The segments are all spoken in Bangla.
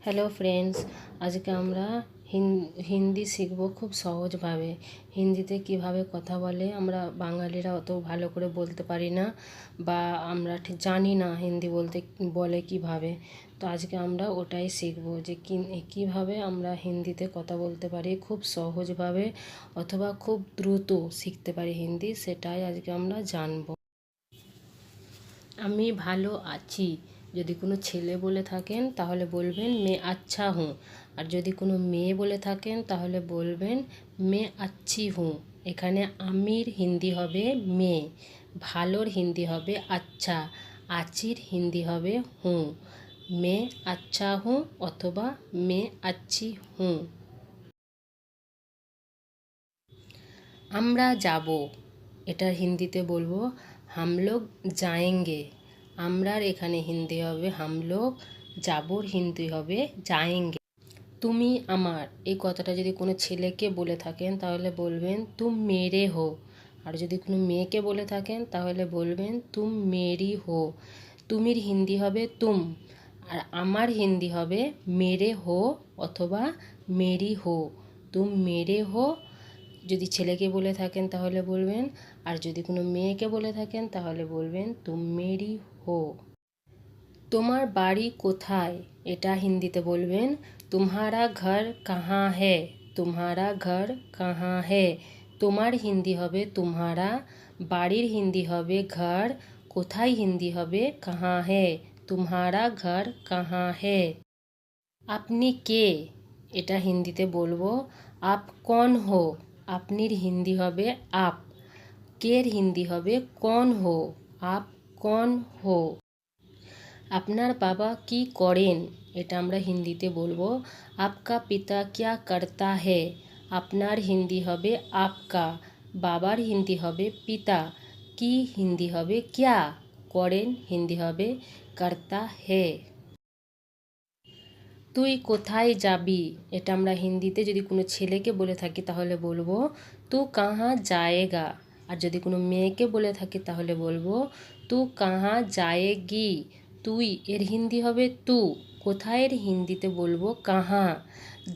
হ্যালো ফ্রেন্ডস, আজকে আমরা হিন্দি শিখব খুব সহজভাবে। হিন্দিতে কিভাবে কথা বলে, আমরা বাঙালিরা অত ভালো করে বলতে পারি না বা আমরা ঠিক জানি না হিন্দি বলে কিভাবে। তো আজকে আমরা ওটাই শিখব যে কীভাবে আমরা হিন্দিতে কথা বলতে পারি খুব সহজভাবে অথবা খুব দ্রুত শিখতে পারি হিন্দি, সেটাই আজকে আমরা জানব। আমি ভালো আছি যদি কোনো ছেলে বলে থাকেন তাহলে বলবেন মে আচ্ছা হুঁ। আর যদি কোনো মেয়ে বলে থাকেন তাহলে বলবেন মে আচ্ছি হুঁ। এখানে আমির হিন্দি হবে মে, ভালোর হিন্দি হবে আচ্ছা, আছির হিন্দি হবে হুঁ। মে আচ্ছা হুঁ অথবা মে আচ্ছি হুঁ। আমরা যাব, এটার হিন্দিতে বলবো হাম লোগ যায়েঙ্গে। আমরার এখানে হিন্দি হবে হাম লোগ, যাবোর হিন্দি হবে যায়েঙ্গে। তুমি আমার, এই কথাটা যদি কোনো ছেলেকে বলে থাকেন তাহলে বলবেন তুম মেরে হো। আর যদি কোনো মেয়েকে বলে থাকেন তাহলে বলবেন তুম মেরি হো। তুমির হিন্দি হবে তুম, আর আমার হিন্দি হবে মেরে হো অথবা মেরি হো। তুম মেরে হো যদি ছেলেকে বলে থাকেন তাহলে বলবেন, আর যদি কোনো মেয়েকে বলে থাকেন তাহলে বলবেন তুম মেরি হো। তোমার বাড়ি কোথায়, এটা হিন্দিতে বলবেন তুমহারা ঘর কাহা হ্যায়। তুমহারা ঘর কাহা হ্যায়। তোমার হিন্দি হবে তুমহারা, বাড়ির হিন্দি হবে ঘর, কোথায় হিন্দি হবে কাহা হ্যায়। তুমহারা ঘর কাহা হ্যায়। আপনি কে, এটা হিন্দিতে বলবো আপ কন হো। আপনির হিন্দি হবে আপ, কের হিন্দি হবে কন হো। আপ কন হো। আপনার বাবা কি করেন, এটা আমরা হিন্দিতে বলবো আপকা পিতা ক্যা করতা হে। আপনার হিন্দি হবে আপকা, বাবার হিন্দি হবে পিতা, কি হিন্দি হবে ক্যা, করেন হিন্দি হবে করতা হে। তুই কোথায় যাবি, এটা আমরা হিন্দিতে যদি কোনো ছেলেকে বলে থাকি তাহলে বলবো তু কাহা যায়েগা। আর যদি কোনো মেয়েকে বলে থাকি তাহলে বলবো তু কাহা যায়েগি। তুই এর হিন্দি হবে তু, কোথায়ের হিন্দিতে বলবো কাহা।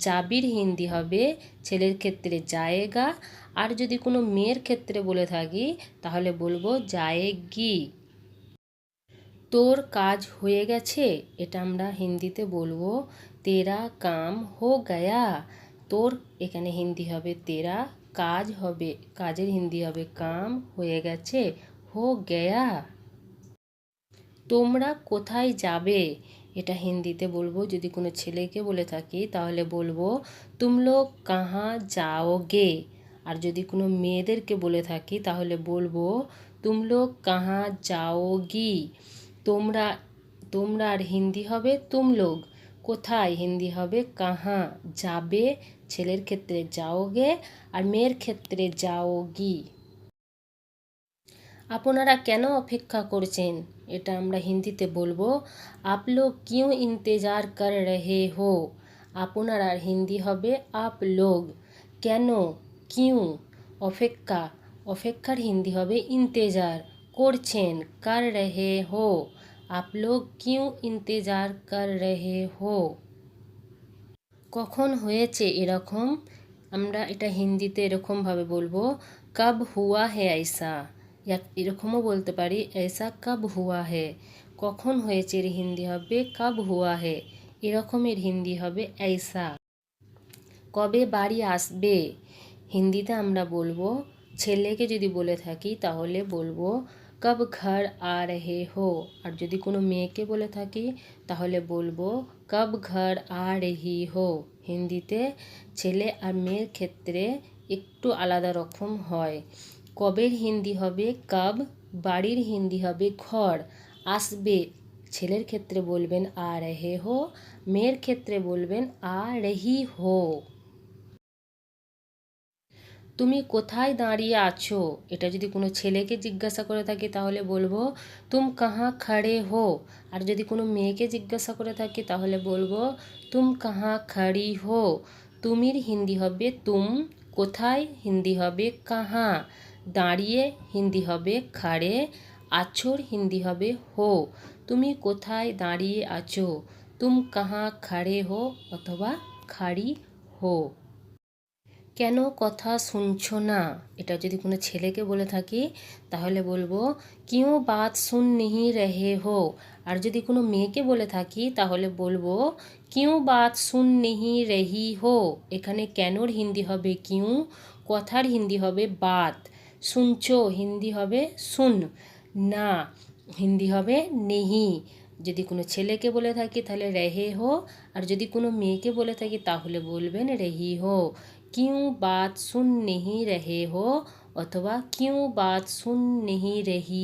যাবির হিন্দি হবে ছেলের ক্ষেত্রে যায়েগা, আর যদি কোনো মেয়ের ক্ষেত্রে বলে থাকি তাহলে বলবো যায়েগি। তোর কাজ হয়ে গেছে, এটা আমরা হিন্দিতে বলবো তেরা কাম হো গয়া। তোর এখানে হিন্দি হবে তেরা, কাজ হবে, কাজের হিন্দি হবে কাম, হয়ে গেছে হো গয়া। তোমরা কোথায় যাবে, এটা হিন্দিতে বলবো যদি কোনো ছেলেকে বলে থাকি তাহলে বলবো তুম লোগ কাহা যাওগে। আর যদি কোনো মেয়েদেরকে বলে থাকি তাহলে বলবো তুম লোগ কাহা যাওগি। তোমরা, তোমরার হিন্দি হবে তুম লোগ, কোথায় হিন্দি হবে কাহা, যাবে ছেলের ক্ষেত্রে যাওগে আর মেয়ের ক্ষেত্রে যাওগি। আপনারা কেন অপেক্ষা করছেন, এটা আমরা হিন্দিতে বলবো আপ লোগ কিউ ইন্তেজার কর রহে হো। আপনার হিন্দি হবে আপ লোগ, কেন কিউ, অপেক্ষা, অপেক্ষার হিন্দি হবে ইন্তেজার, করছেন, কর রহে হো। আপ লোগ কিউ ইন্তেজার কর রহে হো। কখন হয়েছে এরকম, আমরা এটা হিন্দিতে এরকমভাবে বলবো কব হুয়া হে ऐसा। এরকমও বলতে পারি ऐसा কব হুয়া হে। কখন হয়েছে এর হিন্দি হবে কব হুয়া হে, এরকমের হিন্দি হবে ऐसा। কবে বাড়ি আসবে, হিন্দিতে আমরা বলবো ছেলেকে যদি বলে থাকি তাহলে বলবো কব ঘর আ রহে হো। আর যদি কোনো মেয়েকে বলে থাকি তাহলে বলবো কব ঘর আ রহি হো। হিন্দিতে ছেলে আর মেয়ের ক্ষেত্রে একটু আলাদা রকম হয়। কবের হিন্দি হবে কব, বাড়ির হিন্দি হবে ঘর, আসবে ছেলের ক্ষেত্রে বলবেন আ রহে হো, মেয়ের ক্ষেত্রে বলবেন আ রহি হো। তুমি কোথায় দাঁড়িয়ে আছো, এটা যদি কোনো ছেলেকে জিজ্ঞাসা করে থাকি তাহলে বলবো তুম কাহা খড়ে হো। আর যদি কোনো মেয়েকে জিজ্ঞাসা করে থাকি তাহলে বলবো তুম কাহা খড়ি হো। তুমির হিন্দি হবে তুম, কোথায় হিন্দি হবে কাহা, দাঁড়িয়ে হিন্দি হবে খড়ে, আছোর হিন্দি হবে হো। তুমি কোথায় দাঁড়িয়ে আছো, তুম কাহা খাড়ে হো অথবা খাড়ি হো। কেন কথা শুনছো না, এটা যদি কোনো ছেলেকে বলে থাকি তাহলে বলবো কিউ বাত শুন নেহি রহে হো। আর যদি কোনো মেয়েকে বলে থাকি তাহলে বলবো কিউ বাত শুন নেহি রহি হো। এখানে কেনর হিন্দি হবে কিউ, কথার হিন্দি হবে বাত, শুনছো হিন্দি হবে শুন, না হিন্দি হবে নেহি। যদি কোনো ছেলেকে বলে থাকি তাহলে রেহে হো, আর যদি কোনো মেয়েকে বলে থাকি তাহলে বলবেন রেহি হো। কিউ বাত শুন নেহি রহে হো অথবা কিউ বাত শুন নেহি রহি।